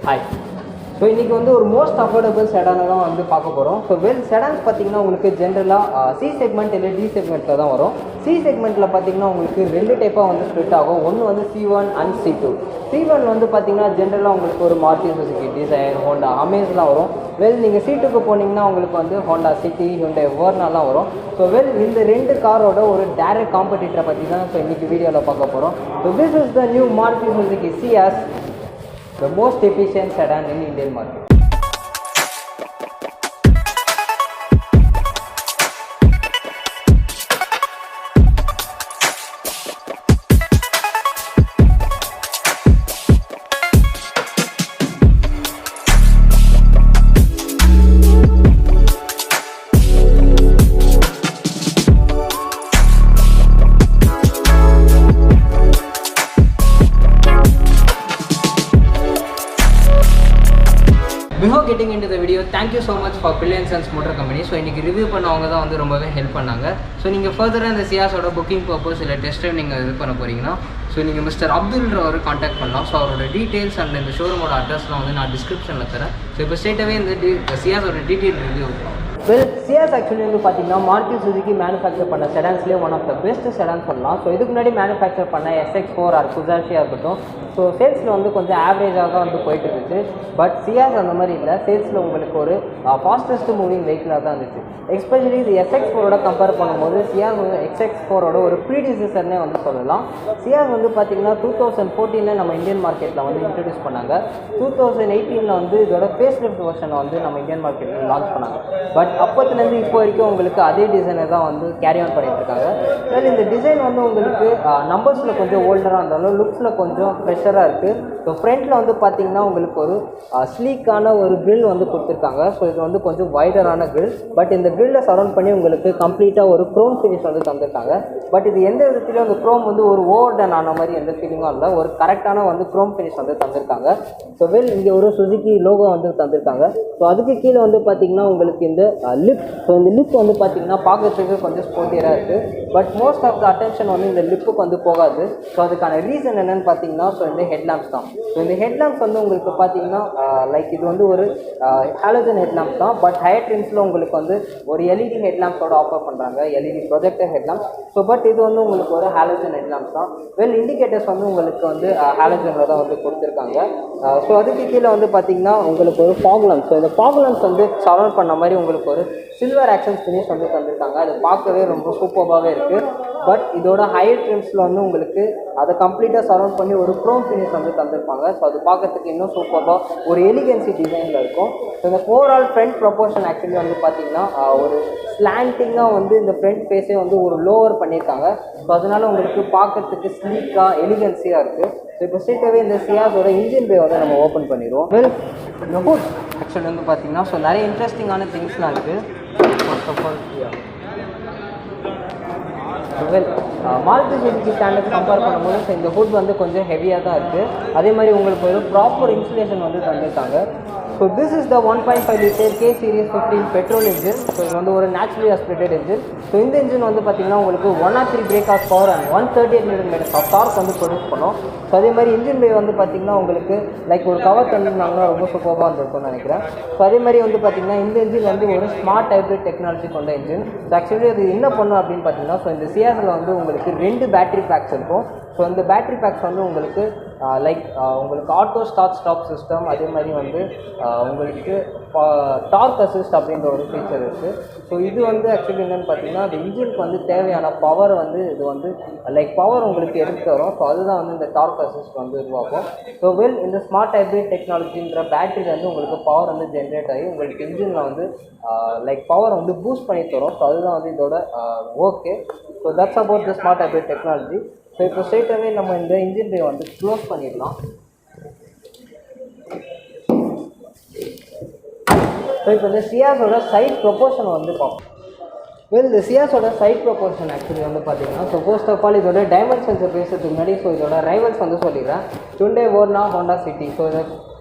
Hi. So இன்றைக்கி வந்து ஒரு மோஸ்ட் அஃபோர்டபுள் செடானை தான் வந்து பார்க்க போகிறோம். ஸோ செடான்ஸ் பார்த்திங்கன்னா உங்களுக்கு ஜென்ரலாக சி செக்மெண்ட் இல்லை டி செக்மெண்ட்டில் தான் வரும். சி செக்மெண்ட்டில் பார்த்திங்கன்னா உங்களுக்கு ரெண்டு டைப்பாக வந்து ஸ்ப்ளிட் ஆகும். ஒன்று வந்து C1 அண்ட் C2. C1 வந்து பார்த்திங்கன்னா ஜென்ரலாக உங்களுக்கு ஒரு மாருதி சுசுகி, டிசைர், ஹோண்டா, அமேஸ்லாம் வரும். நீங்கள் C2க்கு போனீங்கன்னா உங்களுக்கு வந்து ஹோண்டா சிட்டி, ஹுண்டாய், வெர்னாலாம் வரும். ஸோ இந்த ரெண்டு காரோட ஒரு டைரக்ட் காம்படிட்டரை பற்றி தான் ஸோ இன்றைக்கி வீடியோவில் பார்க்க போகிறோம். So this is the new Maruti Suzuki Ciaz, the most efficient sedan in Indian market. Before getting into the video, thank you so much for Pillion Sons Motor Company. So இன்றைக்கி ரிவ்யூ பண்ணவங்க தான் வந்து ரொம்பவே ஹெல்ப் பண்ணாங்க. ஸோ நீங்கள் ஃபர்தராக இந்த சியாஸோட booking purpose இல்லை டெஸ்ட் ட்ரைவ் நீங்கள் இது பண்ண போகிறீங்கன்னா ஸோ நீங்கள் மிஸ்டர் அப்துல்ன்றவர் காண்டாக்ட் பண்ணலாம். ஸோ அவரோட டீட்டெயில்ஸ் அண்ட் இந்த ஷோரூமோட அட்ரஸ்லாம் வந்து நான் டிஸ்கிரிப்ஷனில் தரேன். ஸோ இப்போ ஸ்ட்ரெயிட்டாகவே இந்த சியாஸோட டீட்டெயில் ரிவ்யூ சியாஸ் ஆக்சுவலி வந்து பார்த்தீங்கன்னா மாருதி சுசுகி மேனுஃபேக்சர் பண்ண செடான்ஸ்லேயே ஒன் ஆஃப் த பெஸ்ட் செடான்ஸ் பண்ணலாம். ஸோ இதுக்கு முன்னாடி மேனுஃபேக்சர் பண்ண SX4 ஆர் குசாஷியாக இருக்கட்டும், ஸோ சேல்ஸில் வந்து கொஞ்சம் ஆவரேஜாக தான் வந்து போயிட்டு இருந்துச்சு. பட் சியாஸ் அந்த மாதிரி இல்லை, சேல்ஸில் உங்களுக்கு ஒரு ஃபாஸ்டஸ்ட் மூவிங் வெஹிக்கிளாக தான் இருந்துச்சு. எஸ்பெஷலி இது SX4ஓட கம்பேர் பண்ணும்போது சியாஸ் வந்து XX4ஓட ஒரு ப்ரீடிசர்னே வந்து சொல்லலாம். சியாஸ் வந்து பார்த்திங்கன்னா 2014 நம்ம இந்தியன் மார்க்கெட்டில் வந்து இன்ட்ரடியூஸ் பண்ணாங்க. 2018 வந்து இதோட ஃபேஸ் லிஃப்ட் வெர்ஷனை வந்து நம்ம இந்தியன் மார்க்கெட்டில் லான்ச் பண்ணாங்க. பட் அப்போத்துலேருந்து இப்போ வரைக்கும் உங்களுக்கு அதே டிசைனை தான் வந்து கேரி ஆன் பண்ணிட்டு இருக்காங்க. சரி, இந்த டிசைன் வந்து உங்களுக்கு நம்பர்ஸில் கொஞ்சம் ஓல்டராக இருந்தாலும் லுக்ஸில் கொஞ்சம் ஃப்ரெஷராக இருக்குது. ஸோ ஃப்ரண்ட்டில் வந்து பார்த்திங்கன்னா உங்களுக்கு ஒரு ஸ்லீக்கான ஒரு கிரில் வந்து கொடுத்துருக்காங்க. ஸோ இது வந்து கொஞ்சம் வைடரான கிரில். பட் இந்த கிரில்லில் சரௌண்ட் பண்ணி உங்களுக்கு கம்ப்ளீட்டாக ஒரு க்ரோம் ஃபினிஷ் வந்து தந்திருக்காங்க. பட் இது எந்த விதத்துலையும் அந்த க்ரோம் வந்து ஒரு ஓவர் டன் ஆன மாதிரி எந்த ஃபீலிங்கும் இல்லை, ஒரு கரெக்டான வந்து க்ரோம் ஃபினிஷ் வந்து தந்திருக்காங்க. ஸோ இங்கே ஒரு சுசுகி லோகோ வந்து தந்திருக்காங்க. ஸோ அதுக்கு கீழே வந்து பார்த்திங்கன்னா உங்களுக்கு இந்த லிப், ஸோ இந்த லிப் வந்து பார்த்திங்கன்னா பார்க்குறதுக்கு கொஞ்சம் ஸ்போர்ட்டியராக இருக்குது. But most of the attention வந்து இந்த லிப்புக்கு வந்து போகாது. ஸோ அதுக்கான ரீசன் என்னென்னு பார்த்தீங்கன்னா ஸோ இந்த ஹெட்லாம்ப்ஸ் தான். ஸோ இந்த ஹெட்லாம்ப்ஸ் வந்து உங்களுக்கு பார்த்தீங்கன்னா லைக் இது வந்து ஒரு ஹாலோஜன் ஹெட்லாம்ப்ஸ் தான். பட் ஹையர் ட்ரிம்ஸில் உங்களுக்கு வந்து ஒரு LED ஹெட்லாம்ப்ஸோட ஆஃபர் பண்ணுறாங்க, LED projector headlamps. So but இது வந்து உங்களுக்கு ஒரு ஹாலோஜன் ஹெட்லாம்ப்ஸ் தான். இண்டிகேட்டர்ஸ் வந்து உங்களுக்கு வந்து ஹாலோஜனில் தான் வந்து கொடுத்துருக்காங்க. ஸோ அதுக்கு கீழே வந்து பார்த்திங்கன்னா உங்களுக்கு ஒரு ஃபாக் லாம்ப்ஸ். ஸோ இந்த ஃபாக் லாம்ப்ஸ் வந்து சரௌண்ட் பண்ண மாதிரி உங்களுக்கு ஒரு சில்வர் ஆக்சன்ஸ் ஃபினிஷ் வந்து தந்திருக்காங்க. அது பார்க்கவே ரொம்ப சூப்பராகவே இருக்குது. பட் இதோட ஹையர் ட்ரிம்ஸில் வந்து உங்களுக்கு அதை கம்ப்ளீட்டாக சரௌண்ட் பண்ணி ஒரு க்ரோம் ஃபினிஷ் வந்து தந்திருப்பாங்க. ஸோ அது பார்க்கறதுக்கு இன்னும் சூப்பராக ஒரு எலிகன்சி டிசைனில் இருக்கும். ஸோ இந்த ஓவரால் ஃப்ரண்ட் ப்ரொப்போர்ஷன் ஆக்சுவலி வந்து பார்த்திங்கன்னா ஒரு ஸ்லாண்டிங்காக வந்து இந்த ஃப்ரண்ட் ஃபேஸே வந்து ஒரு லோவர் பண்ணியிருக்காங்க. ஸோ அதனால் உங்களுக்கு பார்க்கறதுக்கு ஸ்லீக்காக எலிகன்சியாக இருக்குது. ஸோ இப்போ ஸ்ட்ரெயிட்டாகவே இந்த சியாஸோட இன்ஜின் பே வந்து நம்ம ஓப்பன் பண்ணிடுவோம். இந்த ஹூட் ஆக்சுவலி வந்து பார்த்திங்கன்னா ஸோ நிறைய இன்ட்ரெஸ்டிங்கான திங்ஸ்லாம் இருக்குது. First of all Maruti Suzuki standard compare பண்ணும்போது ஸோ இந்த ஹுட் வந்து கொஞ்சம் ஹெவியாக தான் இருக்குது. அதே மாதிரி உங்களுக்கு ஒரு ப்ராப்பர் இன்சுலேஷன் வந்து தந்திருக்காங்க. So this is the 1.5 litre K Series 15 petrol engine. So இது வந்து ஒரு நேச்சுரலி ஆஸ்பிரேட்டட் இன்ஜின். ஸோ இந்த இன்ஜின் வந்து பார்த்திங்கன்னா உங்களுக்கு 103 brake of power and 138 Nm of torque வந்து ப்ரொடியூஸ் பண்ணும். ஸோ அதே மாதிரி இன்ஜின் பே வந்து பார்த்திங்கன்னா உங்களுக்கு லைக் ஒரு கவர் தந்துருந்தாங்கன்னா ரொம்ப சூப்பராக இருந்திருக்கும்னு நினைக்கிறேன். ஸோ அதே மாதிரி வந்து பார்த்திங்கன்னா இந்த இன்ஜின் வந்து ஒரு ஸ்மார்ட் ஹைப்ரிட் டெக்னாலஜி கொண்ட இன்ஜின். ஸோ ஆக்சுவலி அது என்ன பண்ணும் அப்படின்னு பார்த்தீங்கன்னா ஸோ இந்த சியாஸில் வந்து உங்களுக்கு 2 பேட்டரி பேக்ஸ் இருக்கும். ஸோ இந்த பேட்டரி பேக்ஸ் வந்து உங்களுக்கு உங்களுக்கு ஆட்டோ ஸ்டாப் சிஸ்டம், அதே மாதிரி வந்து உங்களுக்கு டார்க் அசிஸ்ட் அப்படின்ற ஒரு ஃபீச்சர் இருக்குது. ஸோ இது வந்து ஆக்சுவலி என்னென்னு பார்த்தீங்கன்னா அந்த இன்ஜினுக்கு வந்து தேவையான பவர் வந்து இது வந்து பவர் உங்களுக்கு எடுத்து வரும். ஸோ அதுதான் வந்து இந்த டார்க் அசிஸ்ட் வந்து உருவாக்கும். ஸோ இந்த ஸ்மார்ட் ஹைப்ரிட் டெக்னாலஜின்ற பேட்டரி வந்து உங்களுக்கு பவர் வந்து ஜென்ரேட் ஆகி உங்களுக்கு இன்ஜினில் வந்து பவர் வந்து பூஸ்ட் பண்ணி தரும். ஸோ அதுதான் வந்து இதோட okay. So that's about the smart hybrid technology. So இப்போ ஸ்ட்ரெயிட்டாகவே நம்ம இந்த இன்ஜின் பே வந்து க்ளோஸ் பண்ணிடலாம். ஸோ இப்போ இந்த சியாஸோட சைட் ப்ரொப்போர்ஷன் வந்து பார்ப்போம். இந்த சியாஸோட சைட் ப்ரொப்போர்ஷன் ஆக்சுவலி வந்து பார்த்தீங்கன்னா ஸோ ஃபர்ஸ்ட் ஆஃப் ஆல் இதோட டைமென்ஷன்ஸை பேசுறதுக்கு முன்னாடி ஸோ இதோட ரைவல்ஸ் வந்து சொல்லிடுறேன். Hyundai, Verna, Honda city. So இதை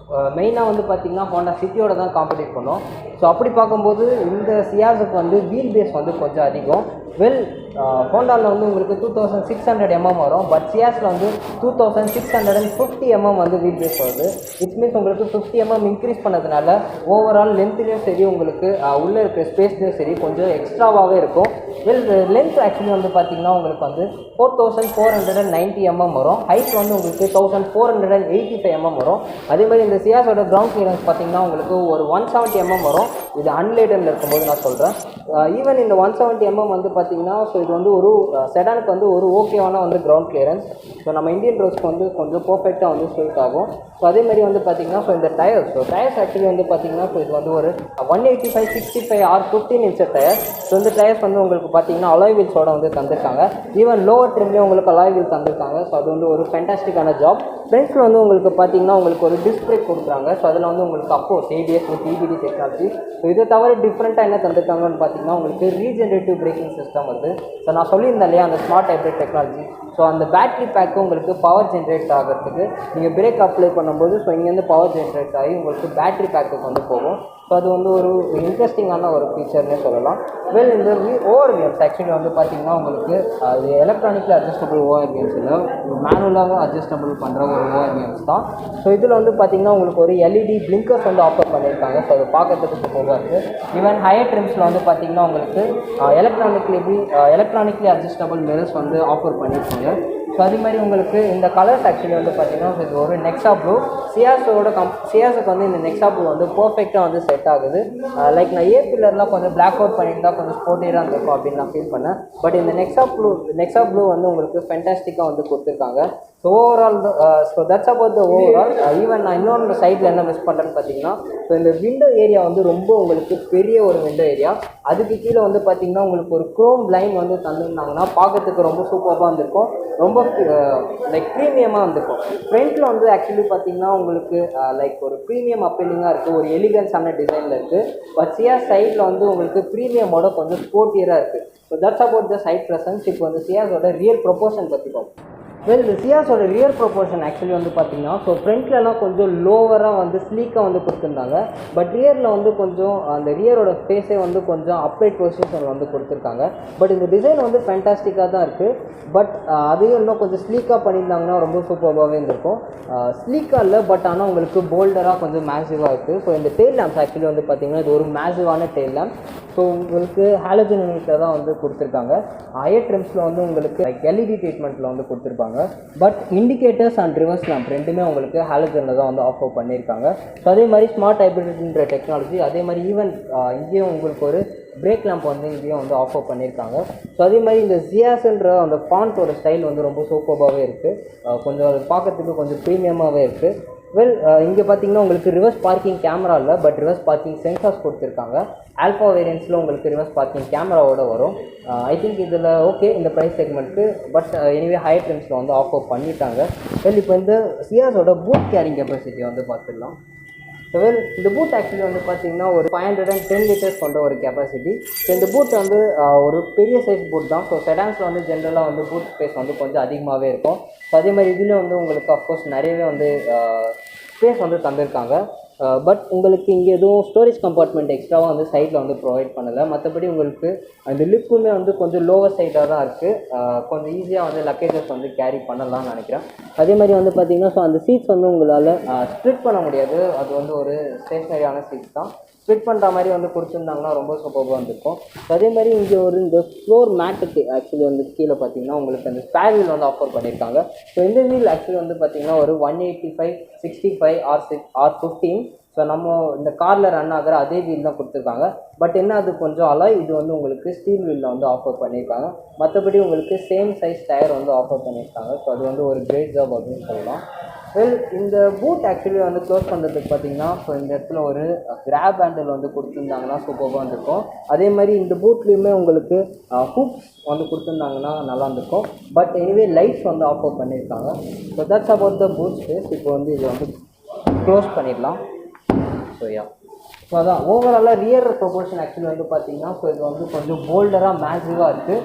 மெயினாக வந்து பார்த்திங்கன்னா ஹோண்டா சிட்டியோட தான் காம்படிட் பண்ணோம். ஸோ அப்படி பார்க்கும்போது இந்த சியாஸுக்கு வந்து வீல் பேஸ் வந்து கொஞ்சம் அதிகம். வெல் ஹோண்டாவில் வந்து உங்களுக்கு 2600 mm வரும். பட் சியாஸில் வந்து 2650 mm வந்து வீல் பேஸ் வருது. விச் மீன்ஸ் உங்களுக்கு 50 mm இன்க்ரீஸ் பண்ணதுனால ஓவரால் லென்த்லேயும் சரி உங்களுக்கு உள்ளே இருக்கிற ஸ்பேஸ்லேயும் சரி கொஞ்சம் எக்ஸ்ட்ராவாகவே இருக்கும். வெல் லென்த் ஆக்சுவலி வந்து பார்த்திங்கன்னா உங்களுக்கு வந்து 4490 mm வரும். ஹைட் வந்து உங்களுக்கு 1485 mm வரும். அதே மாதிரி இந்த சியாஸோட கிரவுண்ட் கிளியரன்ஸ் பார்த்திங்கன்னா உங்களுக்கு ஒரு 170 mm வரும். இது அன்லேடனில் இருக்கும்போது நான் சொல்கிறேன். ஈவன் இந்த 170 mm வந்து பார்த்திங்கன்னா ஸோ இது வந்து ஒரு செடானுக்கு வந்து ஒரு ஓகேவான வந்து கிரவுண்ட் கிளியரன்ஸ். ஸோ நம்ம இந்தியன் ரோட்ஸ்க்கு வந்து கொஞ்சம் பர்ஃபெக்டாக வந்து ஸ்ட்ரெயிட் ஆகும். ஸோ அதே மாதிரி வந்து பார்த்திங்கன்னா ஸோ இந்த டயர்ஸ் ஆக்சுவலி வந்து பார்த்திங்கன்னா ஸோ இது வந்து ஒரு 185/65 R15 இன்ச் டயர். ஸோ இந்த டயர்ஸ் வந்து உங்களுக்கு பார்த்திங்கன்னா அலாய் வீல்ஸோட வந்து தந்திருக்காங்க. ஈவன் லோவர் ட்ரிம்லேயும் உங்களுக்கு அலாய் வீல் தந்திருக்காங்க. ஸோ அது வந்து ஒரு ஃபேண்டாஸ்டிக்கான ஜாப். ஃப்ரண்ட்ஸில் வந்து உங்களுக்கு பார்த்திங்கன்னா உங்களுக்கு ஒரு டிஸ்க் பிரேக் கொடுக்குறாங்க. ஸோ அதில் வந்து உங்களுக்கு அப்போஸ் ABS with EBD technology. So இதை தவிர டிஃப்ரெண்ட்டாக என்ன தந்திருக்காங்கன்னு பார்த்திங்கன்னா உங்களுக்கு ரீஜெனரேட்டிவ் பிரேக்கிங் சிஸ்டம் வருது. ஸோ நான் சொல்லியிருந்தேன் இல்லையா அந்த ஸ்மார்ட் ஹைப்ரிட் டெக்னாலஜி. ஸோ அந்த பேட்டரி பேக்கு உங்களுக்கு பவர் ஜென்ரேட் ஆகிறதுக்கு நீங்கள் பிரேக் அப்ளை பண்ணும்போது ஸோ இங்கேருந்து பவர் ஜென்ரேட் ஆகி உங்களுக்கு பேட்டரி பேக்குக்கு வந்து போகும். ஸோ அது வந்து ஒரு இன்ட்ரெஸ்டிங்கான ஒரு ஃபீச்சர்னே சொல்லலாம். வெல் இந்த ORVMs ஆக்சுவலி வந்து பார்த்திங்கன்னா உங்களுக்கு அது எலக்ட்ரானிக்லி அட்ஜஸ்டபிள் ORVMs இல்லை, மேனுவலாக அட்ஜஸ்டபிள் பண்ணுற ஒரு ORVMs தான். ஸோ இதில் வந்து பார்த்திங்கன்னா உங்களுக்கு ஒரு LED பிளிங்கர்ஸ் வந்து ஆஃபர் பண்ணியிருக்காங்க. ஸோ அது பார்க்கறதுக்கு சூப்பராக இருக்குது. ஈவன் ஹையர் ட்ரிம்ஸில் வந்து பார்த்திங்கன்னா உங்களுக்கு எலக்ட்ரானிக்லி அட்ஜஸ்டபிள் மிரர்ஸ் வந்து ஆஃபர் பண்ணியிருக்காங்க. ஸோ அதே மாதிரி உங்களுக்கு இந்த கலர்ஸ் ஆக்சுவலி வந்து பார்த்திங்கன்னா இது ஒரு நெக்ஸா ப்ளூ. சியாஸுக்கு வந்து இந்த நெக்ஸா ப்ளூ வந்து பர்ஃபெக்டாக வந்து செட் ஆகுது. லைக் நான் பில்லர்லாம் கொஞ்சம் பிளாக் அவுட் பண்ணியிருந்தா கொஞ்சம் ஸ்போர்ட்டியராக இருந்திருக்கும் அப்படின்னு நான் ஃபீல் பண்ணேன். பட் இந்த நெக்ஸா ப்ளூ வந்து உங்களுக்கு ஃபென்டாஸ்டிக்காக வந்து கொடுத்துருக்காங்க. So overall so that's about the overall. Even நான் இன்னொன்று சைடில் என்ன மிஸ் பண்ணுறேன்னு பார்த்தீங்கன்னா ஸோ இந்த விண்டோ ஏரியா வந்து ரொம்ப உங்களுக்கு பெரிய ஒரு விண்டோ ஏரியா. அதுக்கு கீழே வந்து பார்த்திங்கன்னா உங்களுக்கு ஒரு க்ரோம் லைன் வந்து தந்துருந்தாங்கன்னா பார்க்கறதுக்கு ரொம்ப சூப்பராக இருந்திருக்கும். ரொம்ப லைக் ப்ரீமியமாக இருந்திருக்கும். ஃப்ரண்ட்டில் வந்து ஆக்சுவலி பார்த்திங்கன்னா உங்களுக்கு லைக் ஒரு ப்ரீமியம் அப்பீலிங்காக இருக்குது, ஒரு எலிகன்ஸான டிசைனில் இருக்குது. பட் சியாஸ் சைடில் வந்து உங்களுக்கு ப்ரீமியமோட கொஞ்சம் ஸ்போர்ட்டியராக இருக்குது. So that's about the side presence. இப்போ வந்து சியாஸோட ரியல் ப்ரொபோர்ஷன் பற்றி பார்ப்போம். வெல் இந்த சியாஸோட ரியர் ப்ரொபோர்ஷன் ஆக்சுவலி வந்து பார்த்திங்கன்னா ஸோ ஃப்ரண்ட்லலாம் கொஞ்சம் லோவராக வந்து ஸ்லீக்காக வந்து கொடுத்துருந்தாங்க. பட் ரியரில் வந்து கொஞ்சம் அந்த ரியரோட ஃபேஸே வந்து கொஞ்சம் அப்ரைட் பொசிஷன் வந்து கொடுத்துருக்காங்க. பட் இந்த டிசைன் வந்து ஃபேண்டாஸ்டிக்காக தான் இருக்குது. பட் அதையும் இன்னும் கொஞ்சம் ஸ்லீக்காக பண்ணியிருந்தாங்கன்னா ரொம்ப சூப்பராகவே இருந்திருக்கும். ஸ்லீக்காக இல்லை, பட் ஆனால் உங்களுக்கு போல்டராக கொஞ்சம் மேசிவாக இருக்குது. ஸோ இந்த டெயில் லேம்ப்ஸ் ஆக்சுவலி வந்து பார்த்திங்கன்னா இது ஒரு மேசிவான டெயில் லேம்ப். ஸோ உங்களுக்கு ஹாலஜன் யூனிட்டில் தான் வந்து கொடுத்துருக்காங்க. ஹையர் ட்ரிம்ஸில் வந்து உங்களுக்கு லைக் LED ட்ரீட்மெண்ட்டில் வந்து கொடுத்துருப்பாங்க. But indicators and reverse lamp ரெண்டுமே உங்களுக்கு ஹாலஜனில் தான் வந்து ஆஃபர் பண்ணியிருக்காங்க. ஸோ அதே மாதிரி ஸ்மார்ட் ஹைப்ரிட்ன்ற டெக்னாலஜி, அதே மாதிரி ஈவன் இங்கேயும் உங்களுக்கு ஒரு பிரேக் லேம்ப் வந்து இங்கேயும் வந்து ஆஃபர் பண்ணியிருக்காங்க. ஸோ அதே மாதிரி இந்த ஜியாஸ்ன்ற அந்த ஃபாண்ட்டோட ஸ்டைல் வந்து ரொம்ப சூப்பராகவே இருக்குது. கொஞ்சம் அது பார்க்கறதுக்கு கொஞ்சம் ப்ரீமியமாகவே இருக்குது. வெல் இங்கே பார்த்தீங்கன்னா உங்களுக்கு ரிவர்ஸ் பார்க்கிங் கேமரா இல்லை, பட் ரிவர்ஸ் பார்க்கிங் சென்சார்ஸ் கொடுத்துருக்காங்க. ஆல்ஃபா வேரியன்ஸில் உங்களுக்கு ரிவர்ஸ் பார்க்கிங் கேமராவோட வரும். ஐ திங்க் இதில் ஓகே இந்த ப்ரைஸ் செக்மெண்ட்டுக்கு. பட் எனிவே ஹையர் ட்ரிம்ஸில் வந்து ஆஃபர் பண்ணிட்டாங்க. வெல் இப்போ இந்த சியாஸோட பூட் கேரிங் கெப்பாசிட்டியை வந்து பார்த்துடலாம். ஸோ வெல் இந்த பூட் ஆக்சுவலி வந்து பார்த்திங்கன்னா ஒரு 510 லிட்டர்ஸ் கொண்ட ஒரு கெப்பாசிட்டி. ஸோ இந்த பூட் வந்து ஒரு பெரிய சைஸ் பூட் தான். ஸோ செடான்ஸில் வந்து ஜென்ரலாக வந்து பூட் ஸ்பேஸ் வந்து கொஞ்சம் அதிகமாகவே இருக்கும். ஸோ அதே மாதிரி இதில் வந்து உங்களுக்கு அஃப்கோர்ஸ் நிறையவே வந்து ஸ்பேஸ் வந்து தந்திருக்காங்க. பட் உங்களுக்கு இங்கே எதுவும் ஸ்டோரேஜ் கம்பார்ட்மெண்ட் எக்ஸ்ட்ராவாக வந்து சைடில் வந்து ப்ரொவைட் பண்ணலை. மற்றபடி உங்களுக்கு அந்த லிப்புமே வந்து கொஞ்சம் லோவர் சைடாக தான் இருக்குது. கொஞ்சம் ஈஸியாக வந்து லக்கேஜஸ் வந்து கேரி பண்ணலாம்னு நினைக்கிறேன். அதே மாதிரி வந்து பார்த்திங்கன்னா ஸோ அந்த சீட்ஸ் வந்து உங்களால் ஸ்ப்ளிட் பண்ண முடியாது. அது வந்து ஒரு ஸ்டேஷ்னரியான சீட்ஸ் தான். ஸ்ப்ளிட் பண்ணுற மாதிரி வந்து கொடுத்துருந்தாங்கன்னா ரொம்ப சூப்பராக வந்திருக்கும். அதே மாதிரி இங்கே ஒரு இந்த ஃப்ளோர் மேட்டுக்கு ஆக்சுவலி வந்து கீழே பார்த்தீங்கன்னா உங்களுக்கு அந்த ஸ்பேர் வீல் வந்து ஆஃபர் பண்ணியிருக்காங்க. ஸோ இந்த வீல் ஆக்சுவலி வந்து பார்த்திங்கன்னா ஒரு 185/65 R15. ஸோ நம்ம இந்த காரில் ரன் ஆகிற அதே வீல் தான் கொடுத்துருக்காங்க. பட் என்ன அது கொஞ்சம் அலாய், இது வந்து உங்களுக்கு ஸ்டீல் வீலில் வந்து ஆஃபர் பண்ணியிருக்காங்க. மற்றபடி உங்களுக்கு சேம் சைஸ் டயர் வந்து ஆஃபர் பண்ணியிருக்காங்க. ஸோ அது வந்து ஒரு கிரேட் ஜாப் அப்படின்னு சொல்லலாம். வெல் இந்த பூட் ஆக்சுவலி வந்து க்ளோஸ் பண்ணுறதுக்கு பார்த்தீங்கன்னா ஸோ இந்த இடத்துல ஒரு கிராப் ஹேண்டில் வந்து கொடுத்துருந்தாங்கன்னா சூப்பராக இருந்திருக்கும். அதே மாதிரி இந்த பூட்லேயுமே உங்களுக்கு ஹூக்ஸ் வந்து கொடுத்துருந்தாங்கன்னா நல்லா இருந்திருக்கும். பட் எனிவே லைட்ஸ் வந்து ஆஃபர் பண்ணியிருக்காங்க. So that's about the boot space. இப்போ வந்து இதை வந்து க்ளோஸ் பண்ணிடலாம். ஸோ யா ஸோ அதான் ஓவராலாக ரியர் ப்ரொபோர்ஷன் ஆக்சுவலி வந்து பார்த்திங்கன்னா ஸோ இது வந்து கொஞ்சம் போல்டராக மேசிவாக இருக்குது.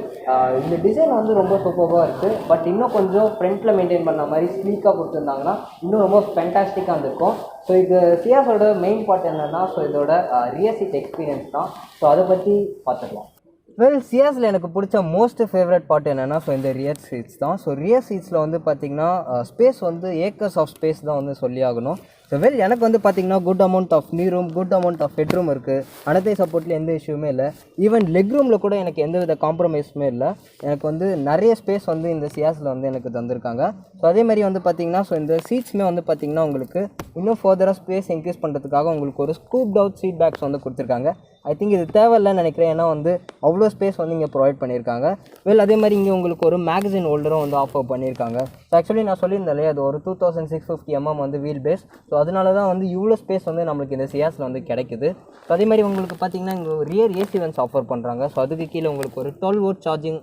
இந்த டிசைன் வந்து ரொம்ப சூப்பராக இருக்குது. பட் இன்னும் கொஞ்சம் ஃப்ரண்ட்டில் மெயின்டைன் பண்ண மாதிரி ஸ்லீக்காக கொடுத்துருந்தாங்கன்னா இன்னும் ரொம்ப ஃபேண்டாஸ்டிக்காக இருந்திருக்கும். ஸோ இது சியாஸோட மெயின் பார்ட் என்னென்னா ஸோ இதோட ரியர் சீட் எக்ஸ்பீரியன்ஸ் தான். ஸோ அதை பற்றி பார்த்துக்கலாம். வெல் சியாஸில் எனக்கு பிடிச்ச மோஸ்ட் ஃபேவரட் பார்ட் என்னென்னா ஸோ இந்த ரியர் சீட்ஸ் தான். ஸோ ரியர் சீட்ஸில் வந்து பார்த்திங்கன்னா ஸ்பேஸ் வந்து ஏக்கர்ஸ் ஆஃப் ஸ்பேஸ் தான் வந்து சொல்லி ஆகணும். ஸோ வெல் எனக்கு வந்து பார்த்திங்கன்னா good amount of knee room, good amount of head room இருக்குது. அனத்தை சப்போர்ட்டில் எந்த இஷ்யூமே இல்லை. ஈவன் லெக் ரூமில் கூட எனக்கு எந்த வித காம்ப்ரமைஸுமே இல்லை. எனக்கு வந்து நிறைய ஸ்பேஸ் வந்து இந்த சியாஸில் வந்து எனக்கு தந்திருக்காங்க. ஸோ அதே மாதிரி வந்து பார்த்திங்கன்னா ஸோ இந்த சீட்ஸுமே வந்து பார்த்திங்கன்னா உங்களுக்கு இன்னும் ஃபர்தராக ஸ்பேஸ் இன்க்ரீஸ் பண்ணுறதுக்காக உங்களுக்கு ஒரு ஸ்கூப்ட் அவுட் சீட் பேக்ஸ் வந்து கொடுத்துருக்காங்க. ஐ திங்க் இது தேவையில்லைன்னு நினைக்கிறேன். ஏன்னா வந்து அவ்வளோ ஸ்பேஸ் வந்து இங்கே ப்ரொவைட் பண்ணியிருக்காங்க. வெல் அதே மாதிரி இங்கே உங்களுக்கு ஒரு மேகசின் ஹோல்டரும் வந்து ஆஃபர் பண்ணியிருக்காங்க. ஸோ ஆக்சுவலி நான் சொல்லியிருந்தேன் இல்லையா, அது ஒரு 2650 mm வந்து வீல் பேஸ். ஸோ அதனால தான் வந்து இவ்வளோ ஸ்பேஸ் வந்து நம்மளுக்கு இந்த சியாஸில் வந்து கிடைக்குது. ஸோ அதே மாதிரி உங்களுக்கு பார்த்திங்கன்னா இங்கே ரியர் ஏசி வென்ஸ் ஆஃபர் பண்ணுறாங்க. ஸோ அதுக்கு கீழே உங்களுக்கு ஒரு 12 volt சார்ஜிங்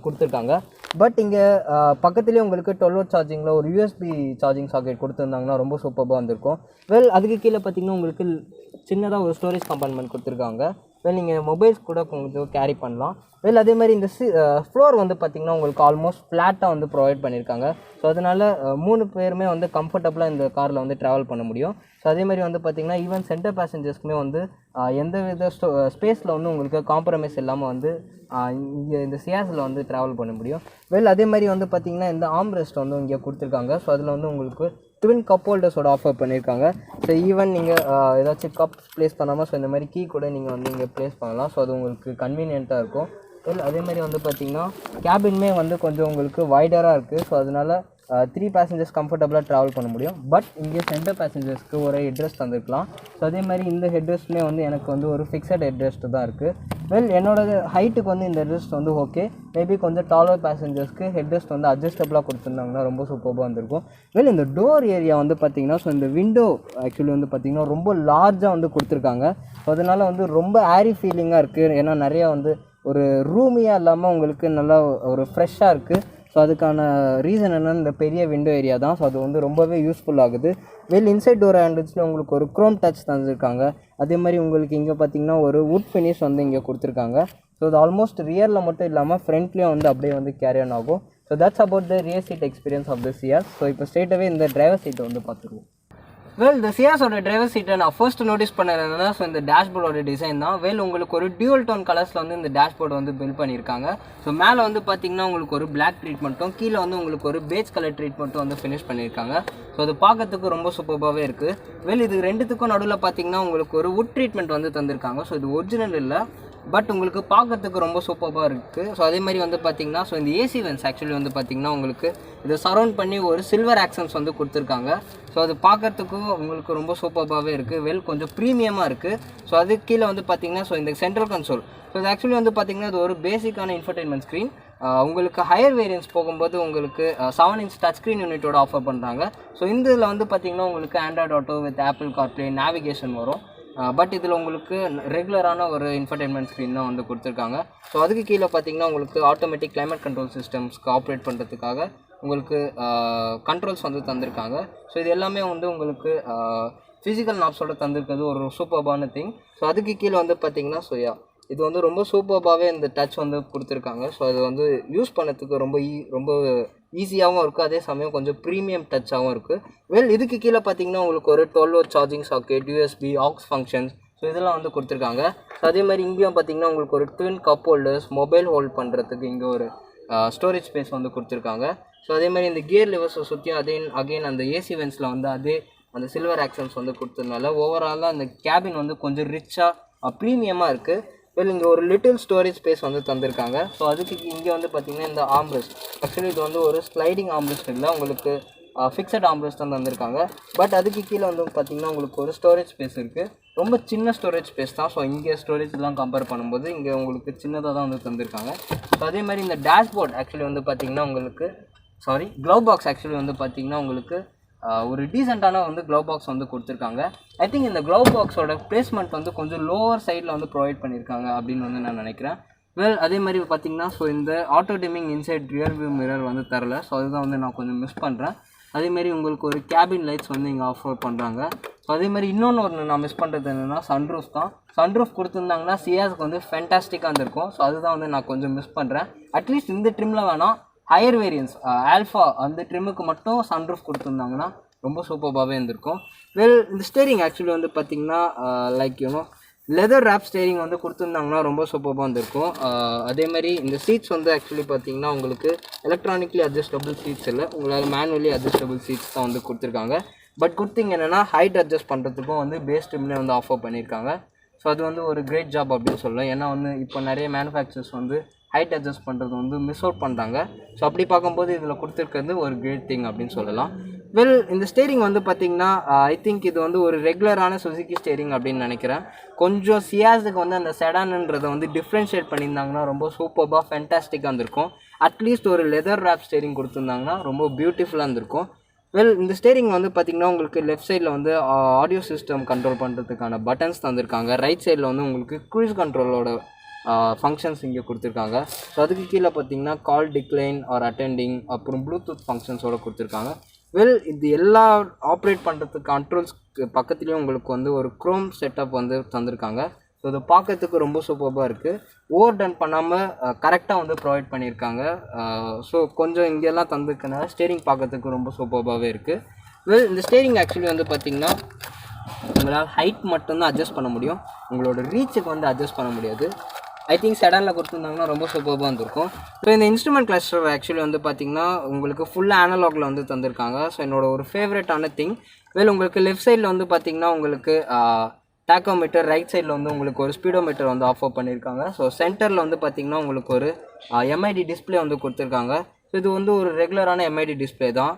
கொடுத்துருக்காங்க. பட் இங்கே பக்கத்துலேயே உங்களுக்கு 12 volt சார்ஜிங்கில் ஒரு யூஎஸ்பி சார்ஜிங் சாக்கெட் கொடுத்துருந்தாங்கன்னா ரொம்ப சூப்பராக வந்திருக்கும். வெல் அதுக்கு கீழே பார்த்திங்கன்னா உங்களுக்கு சின்னதாக ஒரு ஸ்டோரேஜ் கம்பார்ட்மெண்ட் கொடுத்துருக்காங்க. வெல் நீங்கள் மொபைல்ஸ் கூட கொஞ்சம் கேரி பண்ணலாம். வெல் அதே மாதிரி இந்த ஃப்ளோர் வந்து பார்த்திங்கன்னா உங்களுக்கு ஆல்மோஸ்ட் ஃப்ளாட்டாக வந்து ப்ரொவைட் பண்ணியிருக்காங்க. ஸோ அதனால் 3 பேருமே வந்து கம்ஃபர்டபுளாக இந்த காரில் வந்து ட்ராவல் பண்ண முடியும். ஸோ அதே மாதிரி வந்து பார்த்திங்கன்னா ஈவன் சென்டர் பேசஞ்சர்ஸ்க்குமே வந்து எந்த வித ஸ்பேஸில் வந்து உங்களுக்கு காம்ப்ரமைஸ் இல்லாமல் வந்து இங்கே இந்த சியாஸில் வந்து ட்ராவல் பண்ண முடியும். வெல் அதே மாதிரி வந்து பார்த்திங்கன்னா இந்த ஆர்ம் ரெஸ்ட் வந்து இங்கே கொடுத்துருக்காங்க. ஸோ அதில் வந்து உங்களுக்கு ட்வின் கப் ஹோல்டர்ஸோட ஆஃபர் பண்ணியிருக்காங்க. ஸோ ஈவன் நீங்கள் ஏதாச்சும் கப்ஸ் ப்ளேஸ் பண்ணாமல் ஸோ இந்த மாதிரி கீ கூட நீங்கள் வந்து இங்கே ப்ளேஸ் பண்ணலாம். ஸோ அது உங்களுக்கு கன்வீனியண்ட்டாக இருக்கும். வெல் அதே மாதிரி வந்து பார்த்திங்கன்னா கேபின்மே வந்து கொஞ்சம் உங்களுக்கு வைடராக இருக்குது. ஸோ அதனால் 3 passengers கம்ஃபர்டபுளாக ட்ராவல் பண்ண முடியும். பட் இங்கே சென்டர் பேசஞ்சர்ஸ்க்கு ஒரு ஹெட்ரெஸ்ட் தந்துருக்கலாம். ஸோ அதே மாதிரி இந்த ஹெட்ரெஸ்ட்மே வந்து எனக்கு வந்து ஒரு ஃபிக்ஸட் ஹெட்ரெஸ்ட் தான் இருக்குது. வெல் என்னோட ஹைட்டுக்கு வந்து இந்த ஹெட்ரெஸ்ட் வந்து ஓகே. மேபி கொஞ்சம் டாலர் பேசஞ்சர்ஸ்க்கு ஹெட்ரெஸ்ட் வந்து அட்ஜஸ்டபுளாக கொடுத்துருந்தாங்கன்னா ரொம்ப சூப்பராக வந்திருக்கும். வெல் இந்த டோர் ஏரியா வந்து பார்த்திங்கன்னா ஸோ இந்த விண்டோ ஆக்சுவலி வந்து பார்த்திங்கன்னா ரொம்ப லார்ஜாக வந்து கொடுத்துருக்காங்க. ஸோ அதனால் வந்து ரொம்ப ஏரி ஃபீலிங்காக இருக்குது. ஏன்னா நிறையா வந்து ஒரு ரூமியாக இல்லாமல் உங்களுக்கு நல்லா ஒரு ஃப்ரெஷ்ஷாக இருக்குது. ஸோ அதுக்கான ரீசன் என்னென்னு இந்த பெரிய விண்டோ ஏரியா தான். ஸோ அது வந்து ரொம்பவே யூஸ்ஃபுல் ஆகுது. வெல் இன்சைட் டோர் ஹேண்டில்ஸில் உங்களுக்கு ஒரு க்ரோம் டச் தந்துருக்காங்க. அதே மாதிரி உங்களுக்கு இங்கே பார்த்திங்கன்னா ஒரு வுட் ஃபினிஷ் வந்து இங்கே கொடுத்துருக்காங்க. ஸோ அது ஆல்மோஸ்ட் ரியரில் மட்டும் இல்லாமல் ஃப்ரண்ட்லேயும் வந்து அப்படியே வந்து கேரி ஆன் ஆகும். So that's about the rear seat experience of the Ciaz. So இப்போ ஸ்ட்ரெயிட்டாகவே இந்த டிரைவர் சீட்டை வந்து பார்த்துருவோம். வெல் இந்த சியாஸோட டிரைவர் சீட்டை நான் ஃபர்ஸ்ட் நோட்டீஸ் பண்ணது என்னன்னா ஸோ இந்த டேஷ்போர்டோட டிசைன் தான். வெல் உங்களுக்கு ஒரு டியூவல் டோன் கலர்ஸில் வந்து இந்த டேஷ்போர்டு வந்து பில்ட் பண்ணியிருக்காங்க. ஸோ மேலே வந்து பார்த்திங்கன்னா உங்களுக்கு ஒரு பிளாக் ட்ரீட்மெண்ட்டும் கீழே வந்து உங்களுக்கு ஒரு பேஜ் கலர் ட்ரீட்மெண்ட்டும் வந்து ஃபினிஷ் பண்ணியிருக்காங்க. ஸோ அது பார்க்கறதுக்கு ரொம்ப சூப்பராகவே இருக்குது. வெல் இது ரெண்டுத்துக்கும் நடுவில் பார்த்திங்கன்னா உங்களுக்கு ஒரு வுட் ட்ரீட்மெண்ட் வந்து தந்திருக்காங்க. ஸோ இது ஒரிஜினல் இல்லை, பட் உங்களுக்கு பார்க்கறதுக்கு ரொம்ப சூப்பராக இருக்குது. ஸோ அதே மாதிரி வந்து பார்த்திங்கன்னா ஸோ இந்த ஏசி வென்ஸ் ஆக்சுவலி வந்து பார்த்திங்கன்னா உங்களுக்கு இதை சரௌண்ட் பண்ணி ஒரு சில்வர் ஆக்சன்ஸ் வந்து கொடுத்துருக்காங்க. ஸோ அது பார்க்கறதுக்கும் உங்களுக்கு ரொம்ப சூப்பராகவே இருக்குது. வெல் கொஞ்சம் ப்ரீமியமாக இருக்குது. ஸோ அதுக்கு கீழே வந்து பார்த்திங்கன்னா ஸோ இந்த சென்ட்ரல் கன்சோல். ஸோ இது ஆக்சுவலி வந்து பார்த்திங்கன்னா இது ஒரு பேசிக்கான இன்ஃபர்டைன்மெண்ட் ஸ்க்ரீன். உங்களுக்கு ஹையர் வேரியன்ஸ் போகும்போது உங்களுக்கு 7 inch டச் ஸ்க்ரீன் யூனிட்டோட ஆஃபர் பண்ணுறாங்க. ஸோ இந்த இதில் வந்து பார்த்திங்கன்னா உங்களுக்கு Android auto with apple CarPlay navigation வரும். பட் இதில் உங்களுக்கு ரெகுலரான ஒரு இன்ஃபர்டைன்மெண்ட் ஸ்க்ரீன் தான் வந்து கொடுத்துருக்காங்க. ஸோ அதுக்கு கீழே பார்த்திங்கன்னா உங்களுக்கு ஆட்டோமேட்டிக் கிளைமேட் கண்ட்ரோல் சிஸ்டம்ஸ்க்கு ஆப்ரேட் பண்ணுறதுக்காக உங்களுக்கு கண்ட்ரோல்ஸ் வந்து தந்திருக்காங்க. ஸோ இது எல்லாமே வந்து உங்களுக்கு ஃபிசிக்கல் நாப்ஸோட தந்திருக்கிறது ஒரு சூப்பர்பான திங். ஸோ அதுக்கு கீழே வந்து பார்த்திங்கன்னா ஸோ இது வந்து ரொம்ப சூப்பராகவே இந்த டச் வந்து கொடுத்துருக்காங்க. ஸோ அது வந்து யூஸ் பண்ணதுக்கு ரொம்ப ஈஸியாகவும் இருக்குது. அதே சமயம் கொஞ்சம் ப்ரீமியம் டச்சாகவும் இருக்குது. வெல் இதுக்கு கீழே பார்த்திங்கன்னா உங்களுக்கு ஒரு 12 volt charging socket, USB, aux functions, so இதெல்லாம் வந்து கொடுத்துருக்காங்க. ஸோ அதே மாதிரி இங்கேயும் பார்த்திங்கன்னா உங்களுக்கு ஒரு twin cup holders, mobile hold பண்ணுறதுக்கு இங்கே ஒரு ஸ்டோரேஜ் ஸ்பேஸ் வந்து கொடுத்துருக்காங்க. ஸோ அதே மாதிரி இந்த கியர் லிவர்ஸை சுற்றியும் அகெயின் அந்த ஏசி வென்ஸில் வந்து அதே அந்த சில்வர் ஆக்சன்ஸ் வந்து கொடுத்ததுனால ஓவராலாக அந்த கேபின் வந்து கொஞ்சம் ரிச்சாக ப்ரீமியமாக இருக்குது. வெல் இங்கே ஒரு லிட்டில் ஸ்டோரேஜ் ஸ்பேஸ் வந்து தந்திருக்காங்க. ஸோ அதுக்கு இங்கே வந்து பார்த்திங்கன்னா இந்த ஆம்ரெஸ்ட் ஆக்சுவலி இது வந்து ஒரு ஸ்லைடிங் ஆம்ரெஸ்ட் இல்லை, உங்களுக்கு ஃபிக்ஸட் ஆம்ரெஸ்ட் தான் தந்திருக்காங்க. பட் அதுக்கு கீழே வந்து பார்த்திங்கன்னா உங்களுக்கு ஒரு ஸ்டோரேஜ் ஸ்பேஸ் இருக்குது. ரொம்ப சின்ன ஸ்டோரேஜ் ஸ்பேஸ் தான். ஸோ இங்கே ஸ்டோரேஜ்லாம் கம்பேர் பண்ணும்போது இங்கே உங்களுக்கு சின்னதாக தான் வந்து தந்திருக்காங்க. ஸோ அதே மாதிரி இந்த டேஷ்போர்ட் ஆக்சுவலி வந்து பார்த்திங்கன்னா உங்களுக்கு க்ளவ் பாக்ஸ் ஆக்சுவலி வந்து பார்த்திங்கன்னா உங்களுக்கு ஒரு டீசெண்டான வந்து க்ளவ் பாக்ஸ் வந்து கொடுத்துருக்காங்க. ஐ திங்க் இந்த க்ளவ் பாக்ஸோட பிளேஸ்மெண்ட் வந்து கொஞ்சம் லோவர் சைடில் வந்து ப்ரொவைட் பண்ணியிருக்காங்க அப்படின்னு வந்து நான் நினைக்கிறேன். வெல் அதே மாதிரி பார்த்திங்கன்னா ஸோ இந்த auto dimming inside rear view mirror வந்து தரல. ஸோ அதுதான் வந்து நான் கொஞ்சம் மிஸ் பண்ணுறேன். அதேமாரி உங்களுக்கு ஒரு கேபின் லைட்ஸ் வந்து இங்கே ஆஃபர் பண்ணுறாங்க. ஸோ அதேமாதிரி இன்னொன்று நான் மிஸ் பண்ணுறது என்னென்னா சன்ரூஃப் தான். சன்ரூஃப் கொடுத்துருந்தாங்கன்னா சியாஸுக்கு வந்து ஃபேண்டாஸ்டிக்காக இருந்திருக்கும். ஸோ அதுதான் வந்து நான் கொஞ்சம் மிஸ் பண்ணுறேன். அட்லீஸ்ட் இந்த ட்ரிம்மில் வேணாம், ஹையர் வேரியன்ஸ் ஆல்ஃபா அந்த ட்ரிம்முக்கு மட்டும் சன்ரூஃப் கொடுத்துருந்தாங்கன்னா ரொம்ப சூப்பராகவே இருந்திருக்கும். வெல் இந்த ஸ்டேரிங் ஆக்சுவலி வந்து பார்த்திங்கன்னா லைக் லெதர் ரேப் ஸ்டேரிங் வந்து கொடுத்துருந்தாங்கன்னா ரொம்ப சூப்பராக வந்திருக்கும். அதே மாதிரி இந்த சீட்ஸ் வந்து ஆக்சுவலி பார்த்தீங்கன்னா உங்களுக்கு எலக்ட்ரானிக்லி அட்ஜஸ்டபிள் சீட்ஸ் இல்லை, உங்களால் மேனுவலி அட்ஜஸ்டபிள் சீட்ஸ் தான் வந்து கொடுத்துருக்காங்க. பட் குட் திங் என்னென்னா ஹைட் அட்ஜஸ்ட் பண்ணுறதுக்கும் வந்து பேஸ் ட்ரிம்லேயே வந்து ஆஃபர் பண்ணியிருக்காங்க. ஸோ அது வந்து ஒரு கிரேட் ஜாப் அப்படின்னு சொல்லலாம். ஏன்னா வந்து இப்போ நிறைய மேனுஃபேக்சர்ஸ் வந்து ஹைட் அட்ஜஸ்ட் பண்ணுறது வந்து மிஸ் அவுட் பண்ணுறாங்க. ஸோ அப்படி பார்க்கும்போது இதில் கொடுத்துருக்கிறது ஒரு கிரேட் திங் அப்படின்னு சொல்லலாம். வெல், இந்த ஸ்டேரிங் வந்து பார்த்திங்கன்னா ஐ திங்க் இது வந்து ஒரு ரெகுலரான சுசுகி ஸ்டேரிங் அப்படின்னு நினைக்கிறேன். கொஞ்சம் சியாஸுக்கு வந்து அந்த செடானுன்றதை வந்து டிஃப்ரென்ஷியேட் பண்ணியிருந்தாங்கன்னா ரொம்ப சூப்பராக ஃபேன்டாஸ்டிக்காக இருந்திருக்கும். அட்லீஸ்ட் ஒரு லெதர் ரேப் ஸ்டேரிங் கொடுத்துருந்தாங்கன்னா ரொம்ப பியூட்டிஃபுல்லாக இருந்திருக்கும். வெல், இந்த ஸ்டேரிங் வந்து பார்த்திங்கன்னா உங்களுக்கு லெஃப்ட் சைடில் வந்து ஆடியோ சிஸ்டம் கண்ட்ரோல் பண்ணுறதுக்கான பட்டன்ஸ் தந்திருக்காங்க. ரைட் சைடில் வந்து உங்களுக்கு க்ரூஸ் கண்ட்ரோலோட ஃபங்க்ஷன்ஸ் இங்கே கொடுத்துருக்காங்க. ஸோ அதுக்கு கீழே பார்த்தீங்கன்னா கால் டிக்ளைன் ஆர் அட்டெண்டிங், அப்புறம் ப்ளூடூத் ஃபங்க்ஷன்ஸோடு கொடுத்துருக்காங்க. வெல், இது எல்லா ஆப்ரேட் பண்ணுறதுக்கு கண்ட்ரோல்ஸ்க்கு பக்கத்துலேயும் உங்களுக்கு வந்து ஒரு க்ரோம் செட்டப் வந்து தந்திருக்காங்க. ஸோ இது பார்க்கறதுக்கு ரொம்ப சூப்பராக இருக்குது. ஓவர் டன் பண்ணாமல் கரெக்டாக வந்து ப்ரொவைட் பண்ணியிருக்காங்க. ஸோ கொஞ்சம் இங்கெல்லாம் தந்துருக்கனால ஸ்டேரிங் பார்க்கறதுக்கு ரொம்ப சூப்பராகவே இருக்குது. வெல், இந்த ஸ்டேரிங் ஆக்சுவலி வந்து பார்த்திங்கன்னா உங்களால் ஹைட் மட்டும்தான் அட்ஜஸ்ட் பண்ண முடியும், உங்களோட ரீச்சுக்கு வந்து அட்ஜஸ்ட் பண்ண முடியாது. ஐ திங்க் செடானில் கொடுத்துருந்தாங்கன்னா ரொம்ப சூப்பராக இருந்திருக்கும். ஸோ இந்த இன்ஸ்ட்ருமெண்ட் கிளஸ்டர் ஆக்சுவலி வந்து பார்த்திங்கன்னா உங்களுக்கு ஃபுல் அனலாகில் வந்து தந்திருக்காங்க. ஸோ என்னோடய ஒரு ஃபேவரட்டான திங். வெல், உங்களுக்கு லெஃப்ட் சைடில் வந்து பார்த்திங்கன்னா உங்களுக்கு டாக்கோமீட்டர், ரைட் சைடில் வந்து உங்களுக்கு ஒரு ஸ்பீடோமீட்டர் வந்து ஆஃபர் பண்ணியிருக்காங்க. ஸோ சென்டரில் வந்து பார்த்திங்கன்னா உங்களுக்கு ஒரு எம்ஐடி டிஸ்பிளே வந்து கொடுத்துருக்காங்க. ஸோ இது வந்து ஒரு ரெகுலரான எம்ஐடி டிஸ்பிளே தான்.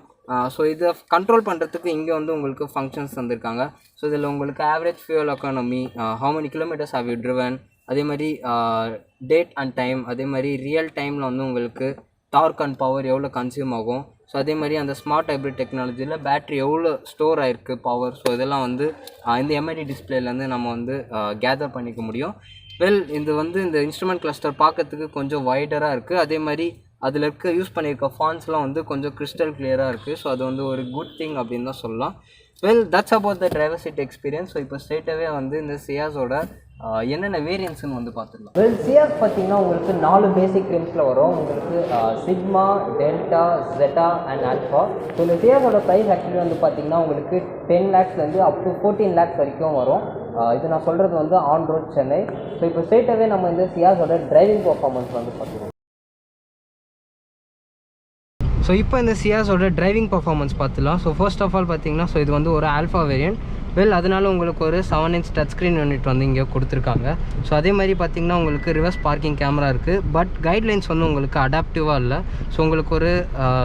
ஸோ இதை கண்ட்ரோல் பண்ணுறதுக்கு இங்கே வந்து உங்களுக்கு ஃபங்க்ஷன்ஸ் தந்திருக்காங்க. ஸோ இதில் உங்களுக்கு average fuel economy, how many kilometres how you driven, அதே மாதிரி டேட் அண்ட் டைம், அதே மாதிரி ரியல் டைமில் வந்து உங்களுக்கு டார்க் அண்ட் பவர் எவ்வளோ கன்சியூம் ஆகும், ஸோ அதே மாதிரி அந்த ஸ்மார்ட் ஹைப்ரிட் டெக்னாலஜியில் பேட்ரி எவ்வளோ ஸ்டோர் ஆகிருக்கு பவர், ஸோ இதெல்லாம் வந்து இந்த எம்ஐடி டிஸ்பிளேலேருந்து நம்ம வந்து கேதர் பண்ணிக்க முடியும். வெல், இது வந்து இந்த இன்ஸ்ட்ருமெண்ட் கிளஸ்டர் பார்க்கறதுக்கு கொஞ்சம் வைடராக இருக்குது. அதே மாதிரி அதில் யூஸ் பண்ணியிருக்க ஃபான்ஸ்லாம் வந்து கொஞ்சம் கிறிஸ்டல் கிளியராக இருக்குது. ஸோ அது வந்து ஒரு குட் திங் அப்படின்னு தான் சொல்லலாம். Well, that's about the driver seat experience. So இப்போ ஸ்ட்ரெயிட்டாகவே வந்து இந்த சியாஸோட என்னென்ன வேரியன்ட்ஸ்னு வந்து பார்த்துக்கலாம். வெல், சியாஸ் பார்த்தீங்கன்னா உங்களுக்கு 4 பேசிக் ரேஞ்சில் வரும். உங்களுக்கு Sigma, Delta, Zeta and Alpha. So இந்த சியாஸோட ப்ரைஸ் ஆக்சுவலி வந்து பார்த்திங்கன்னா உங்களுக்கு 10 lakhsலேருந்து அப் டு 14 lakhs வரைக்கும் வரும். இது நான் சொல்கிறது வந்து ஆன் ரோட் சென்னை. ஸோ இப்போ ஸ்ட்ரெயிட்டாகவே நம்ம இந்த சியாஸோட டிரைவிங் பர்ஃபார்மன்ஸ் வந்து பார்த்துக்கலாம். ஸோ இப்போ இந்த சியாஸோட டிரைவிங் பர்ஃபார்மன்ஸ் பார்த்துலாம். ஸோ ஃபர்ஸ்ட் ஆஃப் ஆல் பார்த்தீங்கன்னா ஸோ இது வந்து ஒரு ஆல்ஃபா வேரியன்ட். வெல், அதனால உங்களுக்கு ஒரு 7-inch டச் ஸ்க்ரீன் யூனிட் வந்து இங்கே கொடுத்துருக்காங்க. ஸோ அதே மாதிரி பார்த்திங்கன்னா உங்களுக்கு ரிவர்ஸ் பார்க்கிங் கேமரா இருக்குது. பட் கைட்லைன்ஸ் வந்து உங்களுக்கு அடாப்டிவாக இல்லை. ஸோ உங்களுக்கு ஒரு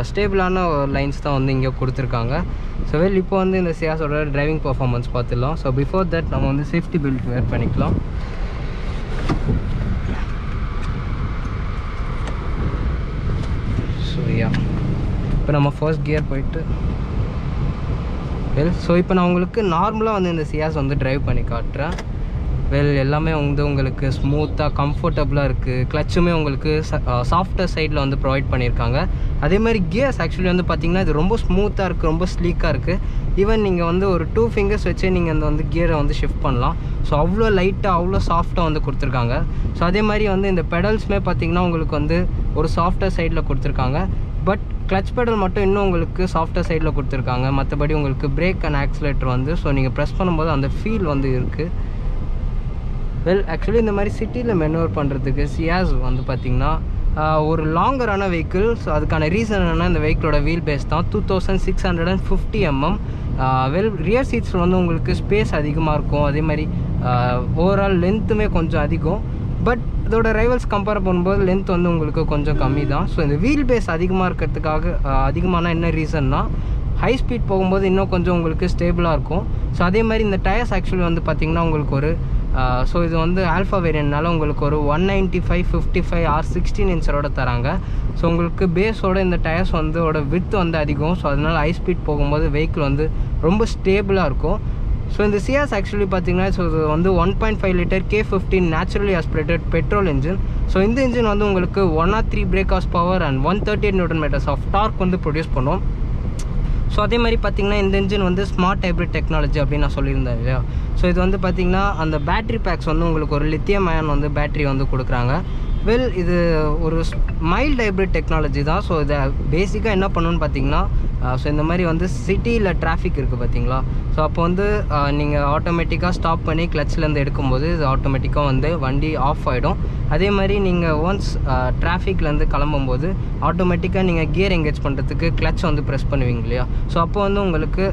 ஸ்டேபிளான லைன்ஸ் தான் வந்து இங்கே கொடுத்துருக்காங்க. ஸோ வெல், இப்போ வந்து இந்த சியாஸோட டிரைவிங் பர்ஃபார்மன்ஸ் பார்த்துடலாம். ஸோ பிஃபோர் தட் நம்ம வந்து சேஃப்டி பெல்ட் வேர் பண்ணிக்கலாம். ஸோ இப்போ நம்ம ஃபர்ஸ்ட் கியர் போயிட்டு வெல், ஸோ இப்போ நான் உங்களுக்கு நார்மலாக வந்து இந்த சியாஸ் வந்து ட்ரைவ் பண்ணி காட்டுறேன். வெல், எல்லாமே வந்து உங்களுக்கு ஸ்மூத்தாக கம்ஃபர்டபுளாக இருக்குது. கிளச்சுமே உங்களுக்கு சாஃப்டர் சைடில் வந்து ப்ரொவைட் பண்ணியிருக்காங்க. அதே மாதிரி கியர்ஸ் ஆக்சுவலி வந்து பார்த்திங்கன்னா இது ரொம்ப ஸ்மூத்தாக இருக்குது, ரொம்ப ஸ்லீக்காக இருக்குது. ஈவன் நீங்கள் வந்து ஒரு 2 fingers வச்சே நீங்கள் அந்த வந்து கியரை வந்து ஷிஃப்ட் பண்ணலாம். ஸோ அவ்வளோ லைட்டாக அவ்வளோ சாஃப்டாக வந்து கொடுத்துருக்காங்க. ஸோ அதே மாதிரி வந்து இந்த பெடல்ஸுமே பார்த்திங்கன்னா உங்களுக்கு வந்து ஒரு சாஃப்டர் சைடில் கொடுத்துருக்காங்க. பட் கிளச் பெடல் மட்டும் இன்னும் உங்களுக்கு சாஃப்டர் சைடில் கொடுத்துருக்காங்க. மற்றபடி உங்களுக்கு பிரேக் அண்ட் ஆக்சிலேட்டர் வந்து ஸோ நீங்கள் ப்ரெஸ் பண்ணும்போது அந்த ஃபீல் வந்து இருக்குது. வெல், ஆக்சுவலி இந்த மாதிரி சிட்டியில் மெனுவர் பண்ணுறதுக்கு சியாஸ் வந்து பார்த்திங்கன்னா ஒரு லாங்கரான வெஹிக்கிள். ஸோ அதுக்கான ரீசன் என்னென்னா இந்த வெஹிக்கிளோட வீல் பேஸ் தான் 2650 mm. வெல், ரியர் சீட்ஸில் வந்து உங்களுக்கு ஸ்பேஸ் அதிகமாக இருக்கும். அதே மாதிரி ஓவரால் லென்த்துமே கொஞ்சம் அதிகம். பட் இதோட ரைவல்ஸ் கம்பேர் பண்ணும்போது லென்த் வந்து உங்களுக்கு கொஞ்சம் கம்மி தான். ஸோ இந்த வீல் பேஸ் அதிகமாக இருக்கிறதுக்காக அதிகமான என்ன ரீசன்னா ஹை ஸ்பீட் போகும்போது இன்னும் கொஞ்சம் உங்களுக்கு ஸ்டேபிளாக இருக்கும். ஸோ அதே மாதிரி இந்த டயர்ஸ் ஆக்சுவலி வந்து பார்த்திங்கன்னா உங்களுக்கு ஒரு ஸோ இது வந்து ஆல்ஃபா வேரியன்ட்னால உங்களுக்கு ஒரு 195/55 R16 inch தராங்க. ஸோ உங்களுக்கு பேஸோட இந்த டயர்ஸ் வந்து வித் வந்து அதிகம். ஸோ அதனால் ஹை ஸ்பீட் போகும்போது வெஹிக்கிள் வந்து ரொம்ப ஸ்டேபிளாக இருக்கும். ஸோ இந்த சியாஸ் ஆக்சுவலி பார்த்திங்கன்னா ஸோ இது வந்து 1.5 liter K15 naturally aspirated petrol engine. So இந்த இன்ஜின் வந்து உங்களுக்கு 103 brake horsepower and 138 Nm of torque வந்து ப்ரொடியூஸ் பண்ணும். ஸோ அதே மாதிரி பார்த்திங்கன்னா இந்த இன்ஜின் வந்து ஸ்மார்ட் ஹைப்ரிட் டெக்னாலஜி அப்படின்னு நான் சொல்லியிருந்தேன் இல்லையா. ஸோ இது வந்து பார்த்திங்கன்னா அந்த பேட்ரி பேக்ஸ் வந்து உங்களுக்கு ஒரு லித்தியம் அயன் வந்து பேட்ரி வந்து கொடுக்குறாங்க. வெல் இது ஒரு மைல்டு ஹைப்ரிட் டெக்னாலஜி தான். ஸோ இதை பேசிக்காக என்ன பண்ணணும்னு பார்த்தீங்கன்னா, ஸோ இந்த மாதிரி வந்து சிட்டியில் டிராஃபிக் இருக்குது பார்த்தீங்களா, ஸோ அப்போ வந்து நீங்கள் ஆட்டோமேட்டிக்காக ஸ்டாப் பண்ணி கிளச்லேருந்து எடுக்கும்போது இது ஆட்டோமேட்டிக்காக வந்து வண்டி ஆஃப் ஆகிடும். அதே மாதிரி நீங்கள் ஒன்ஸ் டிராஃபிக்லேருந்து கிளம்பும்போது ஆட்டோமேட்டிக்காக நீங்கள் கியர் எங்கேஜ் பண்ணுறதுக்கு கிளச் வந்து ப்ரெஸ் பண்ணுவீங்க இல்லையா, ஸோ அப்போ வந்து உங்களுக்கு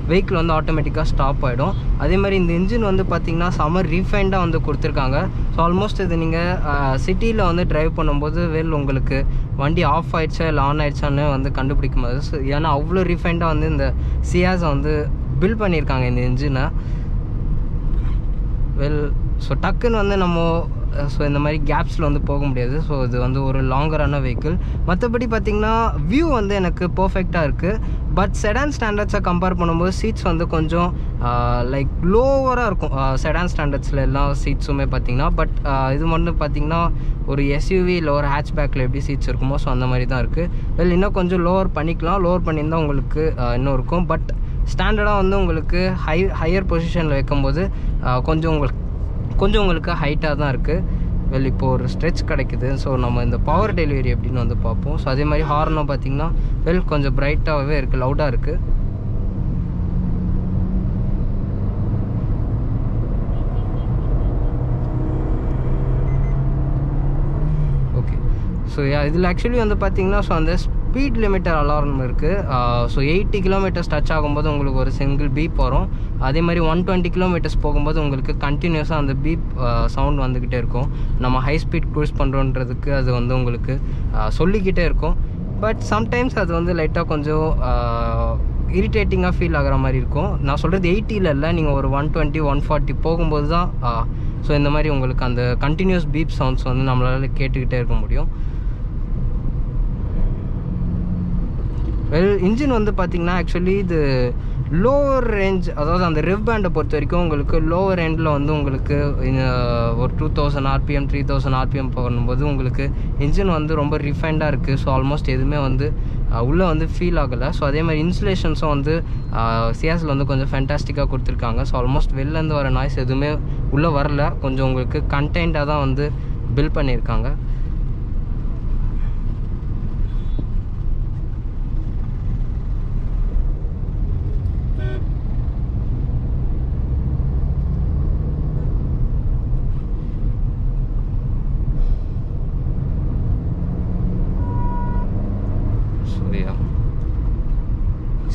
வெஹிக்கிள் வந்து ஆட்டோமேட்டிக்காக ஸ்டாப் ஆகிடும். அதே மாதிரி இந்த இன்ஜின் வந்து பார்த்திங்கன்னா செம்ம ரீஃபைண்டாக வந்து கொடுத்துருக்காங்க. ஸோ ஆல்மோஸ்ட் இது நீங்கள் சிட்டியில் வந்து ட்ரைவ் பண்ணும்போது உங்களுக்கு வண்டி ஆஃப் ஆகிடுச்சா இல்லை ஆன் ஆகிடுச்சான்னு வந்து கண்டுபிடிக்க முடியாது. ஸோ ஏன்னா அவ்வளோ ரீஃபைண்டாக வந்து இந்த சியாஸை வந்து பில்ட் பண்ணியிருக்காங்க இந்த இன்ஜினை. ஸோ டக்குன்னு வந்து நம்ம ஸோ இந்த மாதிரி கேப்ஸில் வந்து போக முடியாது. ஸோ இது வந்து ஒரு லாங்கரான வெஹிக்கிள். மற்றபடி பார்த்திங்கன்னா வியூ வந்து எனக்கு பர்ஃபெக்டாக இருக்குது. பட் செடான் ஸ்டாண்டர்ட்ஸை கம்பேர் பண்ணும்போது சீட்ஸ் வந்து கொஞ்சம் லைக் லோவராக இருக்கும் செடான் ஸ்டாண்டர்ட்ஸில் எல்லா சீட்ஸுமே பார்த்திங்கன்னா. பட் இது மட்டும் பார்த்திங்கன்னா ஒரு எஸ்யூவி இல்லை ஒரு ஹேட்ச்பேக்கில் எப்படி சீட்ஸ் இருக்குமோ ஸோ அந்த மாதிரி தான் இருக்குது. இன்னும் கொஞ்சம் லோவர் பண்ணிக்கலாம். லோவர் பண்ணியிருந்தால் உங்களுக்கு இன்னும் இருக்கும். பட் ஸ்டாண்டர்டாக வந்து உங்களுக்கு ஹையர் பொசிஷனில் வைக்கும்போது கொஞ்சம் உங்களுக்கு ஹைட்டாக தான் இருக்குது. இப்போது ஒரு ஸ்ட்ரெச் கிடைக்குது. ஸோ நம்ம இந்த பவர் டெலிவரி எப்படின்னு வந்து பார்ப்போம். ஸோ அதே மாதிரி ஹார்னும் பார்த்திங்கன்னா கொஞ்சம் பிரைட்டாகவே இருக்குது, லவுடாக இருக்குது. ஓகே, ஸோ இதில் ஆக்சுவலி வந்து பார்த்திங்கன்னா ஸோ அந்த ஸ்பீட் லிமிட்டர் அலாரம் இருக்குது. ஸோ 80 கிலோமீட்டர்ஸ் டச் ஆகும்போது உங்களுக்கு ஒரு சிங்கிள் பீப் வரும். அதே மாதிரி 120 கிலோமீட்டர்ஸ் போகும்போது உங்களுக்கு கண்டினியூஸாக அந்த பீப் சவுண்ட் வந்துக்கிட்டே இருக்கும். நம்ம ஹை ஸ்பீட் க்ரூஸ் பண்ணுறோன்றதுக்கு அது வந்து உங்களுக்கு சொல்லிக்கிட்டே இருக்கும். பட் சம்டைம்ஸ் அது வந்து லைட்டாக கொஞ்சம் இரிட்டேட்டிங்காக ஃபீல் ஆகிற மாதிரி இருக்கும். நான் சொல்கிறது 80ல் இல்லை, நீங்கள் ஒரு 120 140 போகும்போது தான் ஸோ இந்த மாதிரி உங்களுக்கு அந்த கண்டினியூஸ் பீப் சவுண்ட்ஸ் வந்து நம்மளால் கேட்டுக்கிட்டே இருக்க முடியும். இன்ஜின் வந்து பார்த்திங்கன்னா ஆக்சுவலி இது லோவர் ரேஞ்ச், அதாவது அந்த ரெவ் பேண்டை பொறுத்த வரைக்கும் உங்களுக்கு லோவர் எண்டில் வந்து உங்களுக்கு ஒரு 2000 RPM 3000 RPM பண்ணும்போது உங்களுக்கு இன்ஜின் வந்து ரொம்ப ரிஃபைண்டாக இருக்குது. ஸோ ஆல்மோஸ்ட் எதுவுமே வந்து உள்ளே வந்து ஃபீல் ஆகலை. ஸோ அதே மாதிரி இன்சுலேஷன்ஸும் வந்து சியாஸில் வந்து கொஞ்சம் ஃபேண்டாஸ்டிக்காக கொடுத்துருக்காங்க. ஸோ ஆல்மோஸ்ட் வெளிலேருந்து வர நாய்ஸ் எதுவுமே உள்ளே வரல. கொஞ்சம் உங்களுக்கு கண்டெய்ன்டாக தான் வந்து பில்ட் பண்ணியிருக்காங்க.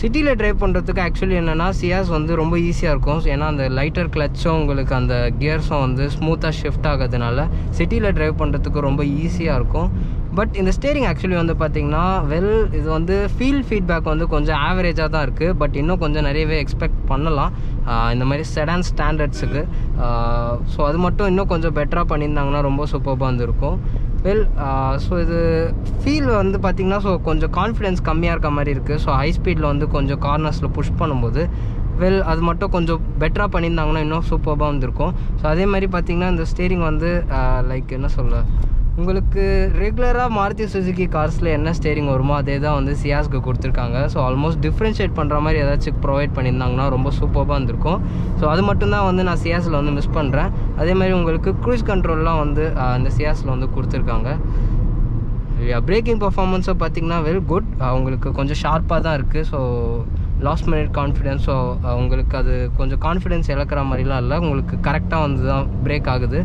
சிட்டியில் ட்ரைவ் பண்ணுறதுக்கு ஆக்சுவலி என்னென்னா சியாஸ் வந்து ரொம்ப ஈஸியாக இருக்கும். ஏன்னா அந்த லைட்டர் கிளச்சும் உங்களுக்கு அந்த கியர்ஸும் வந்து ஸ்மூத்தாக ஷிஃப்ட் ஆகிறதுனால சிட்டியில் ட்ரைவ் பண்ணுறதுக்கு ரொம்ப ஈஸியாக இருக்கும். பட் இந்த ஸ்டேரிங் ஆக்சுவலி வந்து பார்த்திங்கன்னா இது வந்து ஃபீட்பேக் வந்து கொஞ்சம் ஆவரேஜாக தான் இருக்குது. பட் இன்னும் கொஞ்சம் நிறையவே எக்ஸ்பெக்ட் பண்ணலாம் இந்த மாதிரி செடான் ஸ்டாண்டர்ட்ஸுக்கு. ஸோ அது மட்டும் இன்னும் கொஞ்சம் பெட்டராக பண்ணியிருந்தாங்கன்னா ரொம்ப சூப்பராக வந்துருக்கும். ஸோ இது ஃபீல் வந்து பார்த்திங்கன்னா ஸோ கொஞ்சம் கான்ஃபிடென்ஸ் கம்மியாக இருக்க மாதிரி இருக்குது. ஸோ ஹை ஸ்பீடில் வந்து கொஞ்சம் கார்னர்ஸில் புஷ் பண்ணும்போது அது மட்டும் கொஞ்சம் பெட்டராக பண்ணியிருந்தாங்கன்னா இன்னும் சூப்பராக வந்துருக்கும். ஸோ அதே மாதிரி பார்த்திங்கன்னா இந்த ஸ்டேரிங் வந்து லைக் என்ன சொல்ல, உங்களுக்கு ரெகுலராக மாருதி சுசுகி கார்ஸில் என்ன ஸ்டேரிங் வருமோ அதே தான் வந்து சியாஸ்க்கு கொடுத்துருக்காங்க. ஸோ ஆல்மோஸ்ட் டிஃப்ரென்ஷியேட் பண்ணுற மாதிரி ஏதாச்சும் ப்ரொவைட் பண்ணியிருந்தாங்கன்னா ரொம்ப சூப்பராக இருந்திருக்கும். ஸோ அது மட்டும்தான் வந்து நான் சியாஸில் வந்து மிஸ் பண்ணுறேன். அதே மாதிரி உங்களுக்கு க்ரூஸ் கண்ட்ரோல்லாம் வந்து இந்த சியாஸில் வந்து கொடுத்துருக்காங்க. பிரேக்கிங் பர்ஃபார்மன்ஸை பார்த்திங்கன்னா குட், உங்களுக்கு கொஞ்சம் ஷார்ப்பாக தான் இருக்குது. So last minute confidence, so உங்களுக்கு அது கொஞ்சம் கான்ஃபிடென்ஸ் இழக்கிற மாதிரிலாம் இல்லை, உங்களுக்கு கரெக்டாக வந்து தான் பிரேக் ஆகுது.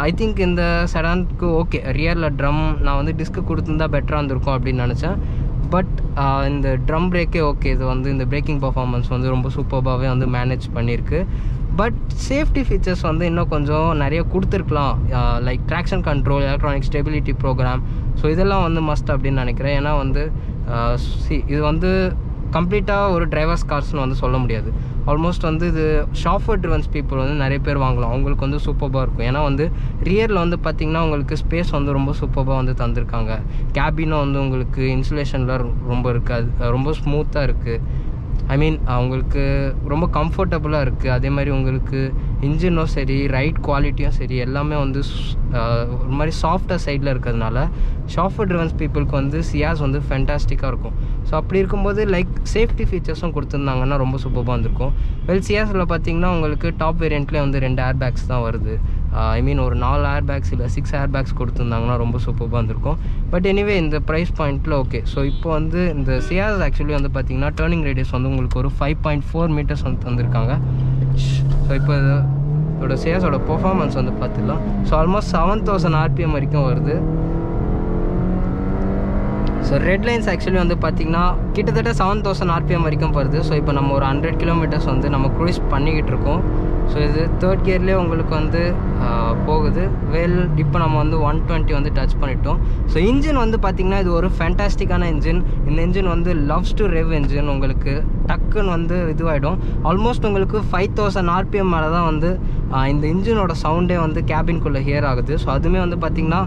ஐ திங்க் இந்த செடானுக்கு ஓகே, ரியரில் ட்ரம் நான் வந்து டிஸ்க்கு கொடுத்துருந்தா பெட்டராக இருந்திருக்கும் அப்படின்னு நினச்சேன். பட் இந்த ட்ரம் பிரேக்கே ஓகே, இது வந்து இந்த பிரேக்கிங் பர்ஃபார்மன்ஸ் வந்து ரொம்ப சூப்பராகவே வந்து மேனேஜ் பண்ணியிருக்கு. பட் சேஃப்டி ஃபீச்சர்ஸ் வந்து இன்னும் கொஞ்சம் நிறைய கொடுத்துருக்கலாம். Like traction control, electronic stability programme, so இதெல்லாம் வந்து மஸ்ட் அப்படின்னு நினைக்கிறேன். ஏன்னா வந்து இது வந்து கம்ப்ளீட்டாக ஒரு டிரைவர்ஸ் கார்ஸ்னு வந்து சொல்ல முடியாது. ஆல்மோஸ்ட் வந்து இது ஷாஃப்ட்வேர் ட்ரிவன்ஸ் பீப்புள் வந்து நிறைய பேர் வாங்கலாம், அவங்களுக்கு வந்து சூப்பராக இருக்கும். ஏன்னா வந்து ரியரில் வந்து பார்த்திங்கன்னா உங்களுக்கு ஸ்பேஸ் வந்து ரொம்ப சூப்பராக வந்து தந்திருக்காங்க. கேபினும் வந்து உங்களுக்கு இன்சுலேஷனில் ரொம்ப இருக்குது, அது ரொம்ப ஸ்மூத்தாக இருக்குது. ஐ மீன் உங்களுக்கு ரொம்ப கம்ஃபர்டபுளாக இருக்குது. அதே மாதிரி உங்களுக்கு இன்ஜினும் சரி, ரைட் குவாலிட்டியும் சரி, எல்லாமே வந்து ஒரு மாதிரி சாஃப்டாக சைடில் இருக்கிறதுனால ஷாஃப்ட் ட்ரிவன்ஸ் பீப்புளுக்கு வந்து சியாஸ் வந்து ஃபேண்டாஸ்டிக்காக இருக்கும். ஸோ அப்படி இருக்கும்போது லைக் சேஃப்டி ஃபீச்சர்ஸும் கொடுத்துருந்தாங்கன்னா ரொம்ப சூப்பராக இருந்திருக்கும். சியாஸில் பார்த்தீங்கன்னா உங்களுக்கு டாப் வேரியண்ட்லேயே வந்து 2 ஏர் பேக்ஸ் தான் வருது. ஐ மீன் ஒரு 4 ஏர் பேக்ஸ் இல்லை 6 ஏர் பேக்ஸ் கொடுத்துருந்தாங்கன்னா ரொம்ப சூப்பராக இருந்திருக்கும். பட் எனிவே இந்த ப்ரைஸ் பாயிண்ட்டில் ஓகே. ஸோ இப்போ வந்து இந்த சியாஸ் ஆக்சுவலி வந்து பார்த்தீங்கன்னா டேர்னிங் ரேடியஸ் வந்து உங்களுக்கு ஒரு 5.4 மீட்டர்ஸ் வந்து தந்திருக்காங்க. ஸோ இப்போ இதோட சியாஸோட பெர்ஃபார்மன்ஸ் வந்து பார்த்துக்கலாம். ஸோ ஆல்மோஸ்ட் 7000 RPM வரைக்கும் வருது. ஸோ ரெட் லைன்ஸ் ஆக்சுவலி வந்து பார்த்திங்கன்னா கிட்டத்தட்ட 7000 RPM வரைக்கும் வருது. ஸோ இப்போ நம்ம ஒரு 100 கிலோமீட்டர்ஸ் வந்து நம்ம க்ரூஸ் பண்ணிக்கிட்டு இருக்கோம். ஸோ இது 3rd கியர்லேயே உங்களுக்கு வந்து போகுது. இப்போ நம்ம வந்து 120 வந்து டச் பண்ணிட்டோம். ஸோ இன்ஜின் வந்து பார்த்திங்கன்னா இது ஒரு ஃபேண்டாஸ்டிக்கான இன்ஜின். இந்த இன்ஜின் வந்து லவ்ஸ் டு ரெவ் இன்ஜின். உங்களுக்கு டக்குன்னு வந்து இதுவாகிடும். ஆல்மோஸ்ட் உங்களுக்கு 5000 RPM மேலே தான் வந்து இந்த இன்ஜினோட சவுண்டே வந்து கேபின்குள்ளே ஹியர் ஆகுது. ஸோ அதுவுமே வந்து பார்த்திங்கன்னா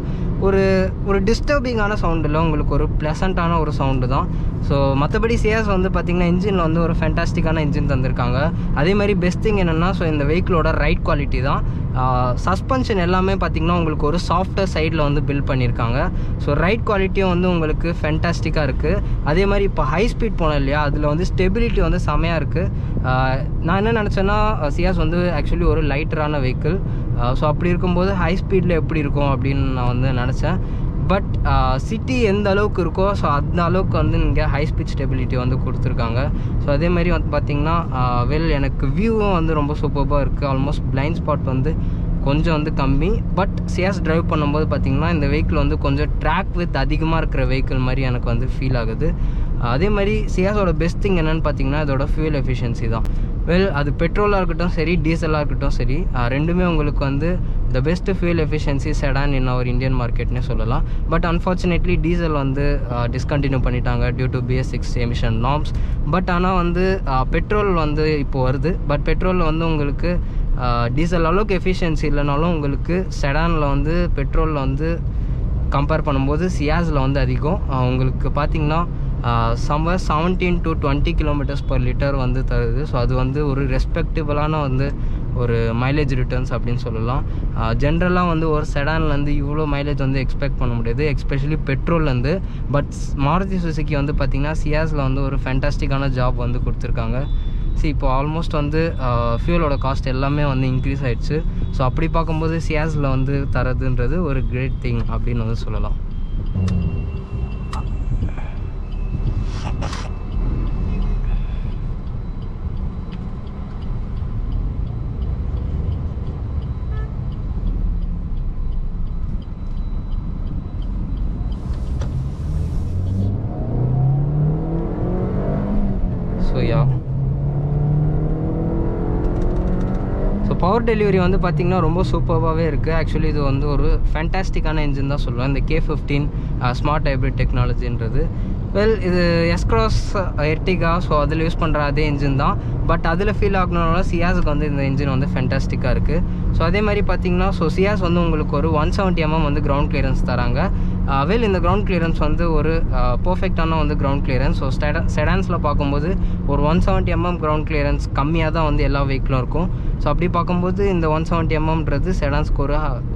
ஒரு டிஸ்டர்பிங்கான சவுண்டு இல்லை, உங்களுக்கு ஒரு ப்ளசண்ட்டான ஒரு சவுண்டு தான். ஸோ மற்றபடி சியாஸ் வந்து பார்த்திங்கன்னா இன்ஜினில் வந்து ஒரு ஃபேண்டாஸ்டிக்கான இன்ஜின் தந்திருக்காங்க. அதே மாதிரி பெஸ்ட் திங் என்னென்னா ஸோ இந்த வெஹிக்கிளோட ரைட் குவாலிட்டி தான். சஸ்பென்ஷன் எல்லாமே பார்த்திங்கன்னா உங்களுக்கு ஒரு சாஃப்ட்வேர் சைடில் வந்து பில்ட் பண்ணியிருக்காங்க. ஸோ ரைட் குவாலிட்டியும் வந்து உங்களுக்கு ஃபேண்டாஸ்டிக்காக இருக்குது. அதே மாதிரி இப்போ ஹை ஸ்பீட் போனோம் இல்லையா, அதில் வந்து ஸ்டெபிலிட்டி வந்து செமையாக இருக்குது. நான் என்ன நினச்சேன்னா சியாஸ் வந்து ஆக்சுவலி ஒரு லைட்டரான வெஹிக்கிள். ஸோ அப்படி இருக்கும்போது ஹை ஸ்பீடில் எப்படி இருக்கும் அப்படின்னு நான் வந்து நினச்சேன். பட் சிட்டி எந்த அளவுக்கு இருக்கோ ஸோ அந்த அளவுக்கு வந்து இங்கே ஹை ஸ்பீட் ஸ்டெபிலிட்டி வந்து கொடுத்துருக்காங்க. ஸோ அதேமாதிரி வந்து பார்த்திங்கன்னா எனக்கு வியூவும் வந்து ரொம்ப சூப்பராக இருக்குது. ஆல்மோஸ்ட் பிளைண்ட் ஸ்பாட் வந்து கொஞ்சம் வந்து கம்மி. பட் சியாஸ் ட்ரைவ் பண்ணும்போது பார்த்திங்கன்னா இந்த வெஹிக்கிள் வந்து கொஞ்சம் ட்ராக் வித் அதிகமாக இருக்கிற வெஹிக்கிள் மாதிரி எனக்கு வந்து ஃபீல் ஆகுது. அதே மாதிரி சியாஸோட பெஸ்ட் திங் என்னென்னு பார்த்திங்கன்னா இதோட ஃபியூல் எஃபிஷியன்சி தான். அது பெட்ரோலாக இருக்கட்டும் சரி, டீசலாக இருக்கட்டும் சரி, ரெண்டுமே உங்களுக்கு வந்து the best fuel efficiency sedan in our Indian மார்க்கெட்னே சொல்லலாம். பட் அன்ஃபார்ச்சுனேட்லி டீசல் வந்து டிஸ்கண்டினியூ பண்ணிட்டாங்க due to BS6 emission norms. But ஆனால் வந்து பெட்ரோல் வந்து இப்போது வருது. பட் பெட்ரோலில் வந்து உங்களுக்கு டீசல் அளவுக்கு எஃபிஷியன்சி இல்லைனாலும் உங்களுக்கு செடானில் வந்து பெட்ரோலில் வந்து கம்பேர் பண்ணும்போது சியாஸில் வந்து அதிகம். உங்களுக்கு பார்த்திங்கன்னா சம்வேர் 17 to 20 km/L வந்து தருது. ஸோ அது வந்து ஒரு ரெஸ்பெக்டபிளான வந்து ஒரு மைலேஜ் ரிட்டர்ன்ஸ் அப்படின்னு சொல்லலாம். ஜென்ரலாக வந்து ஒரு செடான்லேருந்து இவ்வளோ மைலேஜ் வந்து எக்ஸ்பெக்ட் பண்ண முடியாது, எஸ்பெஷலி பெட்ரோல்லேருந்து. பட் மாருதி சுசுகி வந்து பார்த்திங்கன்னா சியாஸில் வந்து ஒரு ஃபேண்டாஸ்டிக்கான ஜாப் வந்து கொடுத்துருக்காங்க. இப்போ ஆல்மோஸ்ட் வந்து ஃபியூலோட காஸ்ட் எல்லாமே வந்து இன்க்ரீஸ் ஆகிடுச்சு. ஸோ அப்படி பார்க்கும்போது சியாஸில் வந்து தரதுன்றது ஒரு கிரேட் திங் அப்படின்னு வந்து சொல்லலாம். பவர் டெலிவரி வந்து பார்த்திங்கன்னா ரொம்ப சூப்பராகவே இருக்குது. ஆக்சுவலி இது வந்து ஒரு ஃபேண்டாஸ்டிக்கான இன்ஜின் தான் சொல்லுவேன், இந்த K15 ஸ்மார்ட் ஹைப்ரிட் டெக்னாலஜின்றது. இது S-Cross எர்டிகா, ஸோ அதில் யூஸ் பண்ணுற அதே இன்ஜின் தான். பட் அதில் ஃபீல் ஆகணுனால சியாஸுக்கு வந்து இந்த இன்ஜின் வந்து ஃபேண்டாஸ்டிக்காக இருக்குது. ஸோ அதே மாதிரி பார்த்திங்கன்னா சியாஸ் வந்து உங்களுக்கு ஒரு 170 mm வந்து கிரவுண்ட் கிளியரன்ஸ் தராங்க. இந்த கிரவுண்ட் கிளியரன்ஸ் வந்து ஒரு பர்ஃபெக்டான வந்து கிரவுண்ட் கிளியரன்ஸ். ஸோ செடான்ஸில் பார்க்கும்போது ஒரு 170 mm கிரவுண்ட் கிளியரன்ஸ் கம்மியாக தான் வந்து எல்லா வெஹிக்கிளும் இருக்கும். ஸோ அப்படி பார்க்கும்போது இந்த 170 mmன்றது செடான்ஸ்க்கு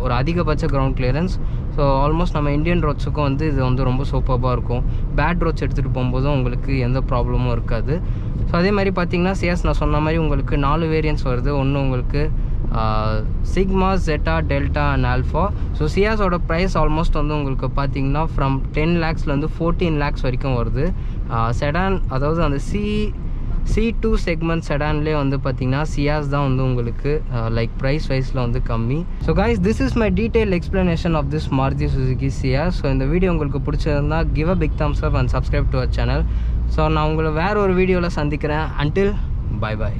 ஒரு அதிகபட்ச கிரவுண்ட் கிளியரன்ஸ். ஸோ ஆல்மோஸ்ட் நம்ம இந்தியன் ரோட்ஸுக்கும் வந்து இது வந்து ரொம்ப சூப்பராக இருக்கும். பேட் ரோட்ஸ் எடுத்துகிட்டு போகும்போதும் உங்களுக்கு எந்த ப்ராப்ளமும் இருக்காது. ஸோ அதே மாதிரி பார்த்திங்கன்னா சியாஸ் நான் சொன்ன மாதிரி உங்களுக்கு 4 வேரியன்ட்ஸ் வருது. ஒன்று உங்களுக்கு Sigma, Zeta, Delta and Alpha. So சியாஸோட ப்ரைஸ் ஆல்மோஸ்ட் வந்து உங்களுக்கு பார்த்திங்கன்னா ஃப்ரம் 10 lakhsலேருந்து 14 lakhs வரைக்கும் வருது. செடான் அதாவது அந்த C2 செக்மெண்ட் செடான்லேயே வந்து பார்த்திங்கன்னா சியாஸ் தான் வந்து உங்களுக்கு லைக் ப்ரைஸ் வைஸில் வந்து கம்மி. So guys, this is my detail explanation of this Maruti Suzuki Ciaz. So இந்த வீடியோ உங்களுக்கு பிடிச்சிருந்தா give a big thumbs up and subscribe to our channel. So நான் உங்களை வேறு ஒரு வீடியோவில் சந்திக்கிறேன். அன்டில் பை பாய்.